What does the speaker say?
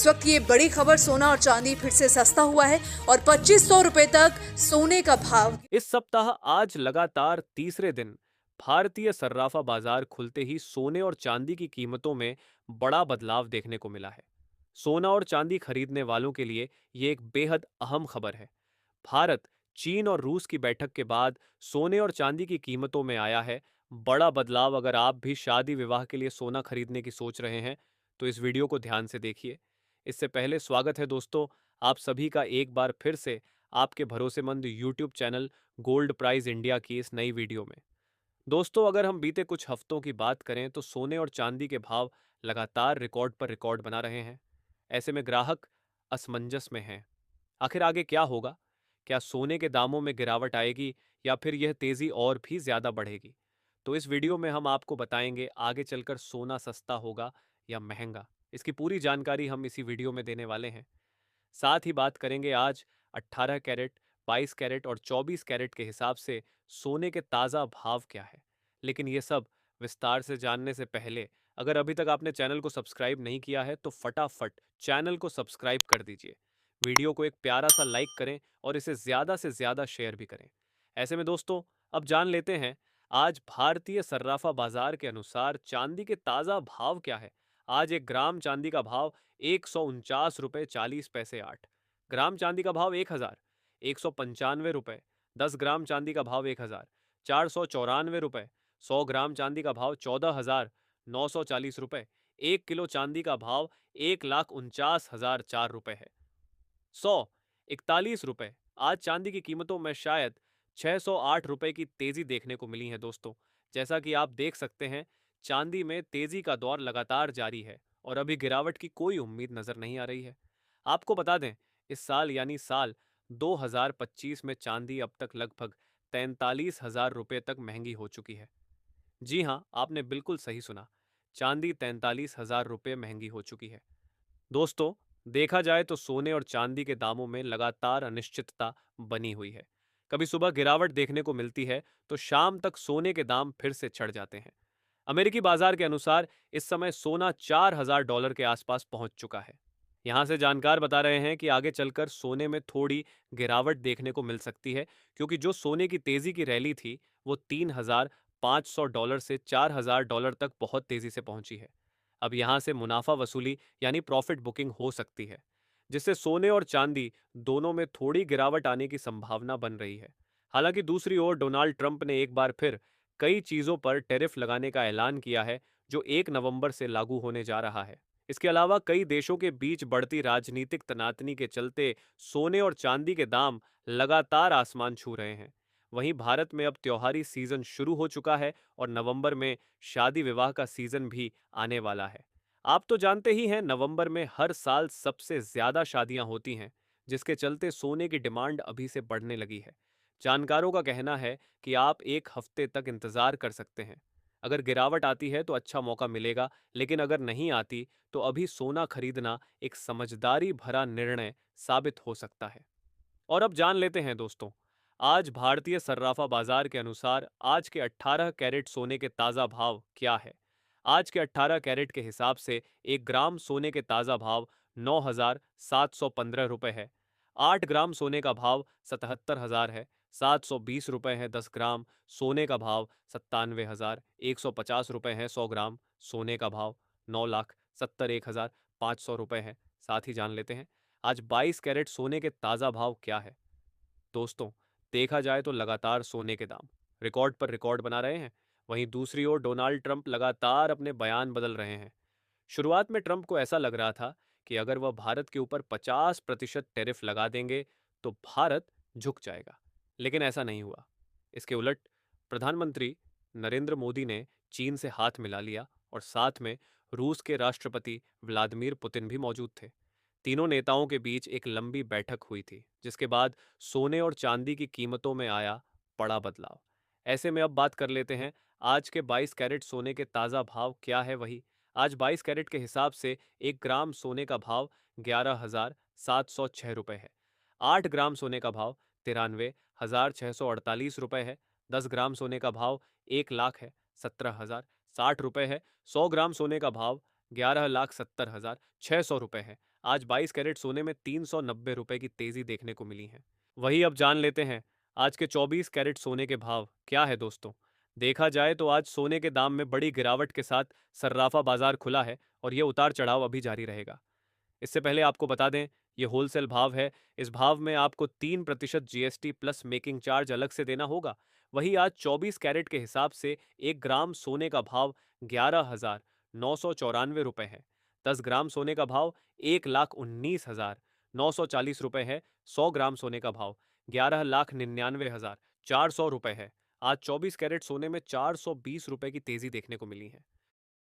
इस वक्त ये बड़ी खबर, सोना और चांदी फिर से सस्ता हुआ है और 2500 रुपए तक सोने का भाव। इस सप्ताह आज लगातार तीसरे दिन भारतीय सर्राफा बाजार खुलते ही सोने और चांदी की कीमतों में बड़ा बदलाव देखने को मिला है। सोना और चांदी खरीदने वालों के लिए ये एक बेहद अहम खबर है। भारत, चीन और रूस की बैठक के बाद सोने और चांदी की कीमतों में आया है बड़ा बदलाव। अगर आप भी शादी विवाह के लिए सोना खरीदने की सोच रहे हैं तो इस वीडियो को ध्यान से देखिए। इससे पहले स्वागत है दोस्तों, आप सभी का एक बार फिर से आपके भरोसेमंद YouTube channel gold price India की इस नई वीडियो में। दोस्तों, अगर हम बीते कुछ हफ्तों की बात करें तो सोने और चांदी के भाव लगातार रिकॉर्ड पर रिकॉर्ड बना रहे हैं। ऐसे में ग्राहक असमंजस में हैं। आखिर आगे क्या होगा? क्या सोने के दामों में गिरावट आएगी या फिर यह तेजी और भी ज्यादा बढ़ेगी? तो इस वीडियो में हम आपको बताएंगे आगे चलकर सोना सस्ता होगा या महंगा। इसकी पूरी जानकारी हम इसी वीडियो में देने वाले हैं। साथ ही बात करेंगे आज 18 कैरेट, 22 कैरेट और 24 कैरेट के हिसाब से सोने के ताज़ा भाव क्या है। लेकिन ये सब विस्तार से जानने से पहले, अगर अभी तक आपने चैनल को सब्सक्राइब नहीं किया है तो फटाफट चैनल को सब्सक्राइब कर दीजिए। वीडियो को एक प्यारा सा लाइक करें और इसे ज़्यादा से ज़्यादा शेयर भी करें। ऐसे में दोस्तों, अब जान लेते हैं आज भारतीय सर्राफा बाजार के अनुसार चांदी के ताज़ा भाव क्या है। आज एक ग्राम चांदी का भाव 149 रुपये 40 पैसे 8। ग्राम चांदी का भाव 1,195 रुपये। 10 ग्राम चांदी का भाव 1,494 रुपये। 100 ग्राम चांदी का भाव 14,940 रुपये। 1 किलो चांदी का भाव 1,49,004 रुपये है। 141 रुपये। आज चांदी की कीमतों में शायद 608 रुपये की तेजी देखने को मिली है दोस्तों। जैसा कि आप देख सकते हैं, चांदी में तेजी का दौर लगातार जारी है और अभी गिरावट की कोई उम्मीद नजर नहीं आ रही है। आपको बता दें, इस साल यानी साल 2025 में चांदी अब तक लगभग 43,000 रुपये तक महंगी हो चुकी है। जी हाँ, आपने बिल्कुल सही सुना, चांदी 43,000 रुपये महंगी हो चुकी है। दोस्तों, देखा जाए तो सोने और चांदी के दामों में लगातार अनिश्चितता बनी हुई है। कभी सुबह गिरावट देखने को मिलती है तो शाम तक सोने के दाम फिर से चढ़ जाते हैं। अमेरिकी बाजार के अनुसार इस समय सोना $4,000 के आसपास पहुंच चुका है। यहां से जानकार बता रहे हैं कि आगे चलकर सोने में थोड़ी गिरावट देखने को मिल सकती है, क्योंकि जो सोने की तेजी की रैली थी वो $3,500 से $4,000 तक बहुत तेजी से पहुंची है। अब यहां से मुनाफा वसूली यानी प्रॉफिट बुकिंग हो सकती है, जिससे सोने और चांदी दोनों में थोड़ी गिरावट आने की संभावना बन रही है। हालांकि दूसरी ओर डोनाल्ड ट्रंप ने एक बार फिर कई चीजों पर टैरिफ लगाने का ऐलान किया है, जो 1 नवंबर से लागू होने जा रहा है। इसके अलावा कई देशों के बीच बढ़ती राजनीतिक तनातनी के चलते सोने और चांदी के दाम लगातार आसमान छू रहे हैं। वहीं भारत में अब त्योहारी सीजन शुरू हो चुका है और नवंबर में शादी विवाह का सीजन भी आने वाला है। आप तो जानते ही हैं, नवंबर में हर साल सबसे ज्यादा शादियां होती हैं, जिसके चलते सोने की डिमांड अभी से बढ़ने लगी है। जानकारों का कहना है कि आप एक हफ्ते तक इंतजार कर सकते हैं। अगर गिरावट आती है तो अच्छा मौका मिलेगा, लेकिन अगर नहीं आती तो अभी सोना खरीदना एक समझदारी भरा निर्णय साबित हो सकता है। और अब जान लेते हैं दोस्तों, आज भारतीय सर्राफा बाजार के अनुसार आज के 18 कैरेट सोने के ताज़ा भाव क्या है। आज के 18 कैरेट के हिसाब से 1 ग्राम सोने के ताज़ा भाव 9,715 रुपये है। 8 ग्राम सोने का भाव 77,000 है। 720 रुपये है 10 ग्राम। सोने का भाव 97,150 रुपये है 100 ग्राम। सोने का भाव 9,71,500 रुपये है। साथ ही जान लेते हैं आज 22 कैरेट सोने के ताज़ा भाव क्या है। दोस्तों, देखा जाए तो लगातार सोने के दाम रिकॉर्ड पर रिकॉर्ड बना रहे हैं। वहीं दूसरी ओर डोनाल्ड ट्रंप लगातार अपने बयान बदल रहे हैं। शुरुआत में ट्रंप को ऐसा लग रहा था कि अगर वह भारत के ऊपर 50% टैरिफ लगा देंगे तो भारत झुक जाएगा, लेकिन ऐसा नहीं हुआ। इसके उलट प्रधानमंत्री नरेंद्र मोदी ने चीन से हाथ मिला लिया और साथ में रूस के राष्ट्रपति व्लादिमीर पुतिन भी मौजूद थे। तीनों नेताओं के बीच एक लंबी बैठक हुई थी, जिसके बाद सोने और चांदी की कीमतों में आया बड़ा बदलाव। ऐसे में अब बात कर लेते हैं आज के 22 कैरेट सोने के ताज़ा भाव क्या है। वही आज 22 कैरेट के हिसाब से 1 ग्राम सोने का भाव 11,706 रुपये है। 8 ग्राम सोने का भाव 93,648 रुपये है। 10 ग्राम सोने का भाव 1 लाख है 17,060 रुपये है। 100 ग्राम सोने का भाव 11,70,600 रुपये है। आज 22 कैरेट सोने में 390 रुपए की तेजी देखने को मिली है। वही अब जान लेते हैं आज के 24 कैरेट सोने के भाव क्या है दोस्तों। देखा जाए तो आज सोने के दाम में बड़ी गिरावट के साथ सर्राफा बाजार खुला है और ये उतार चढ़ाव अभी जारी रहेगा। इससे पहले आपको बता दें, ये होलसेल भाव है। इस भाव में आपको 3% जीएसटी प्लस मेकिंग चार्ज अलग से देना होगा। वही आज 24 कैरेट के हिसाब से 1 ग्राम सोने का भाव 11,994 रुपए है। 10 ग्राम सोने का भाव 1,19,940 रुपए है। 100 ग्राम सोने का भाव 11,99,400 रुपए है। आज 24 कैरेट सोने में 420 रुपए की तेजी देखने को मिली है।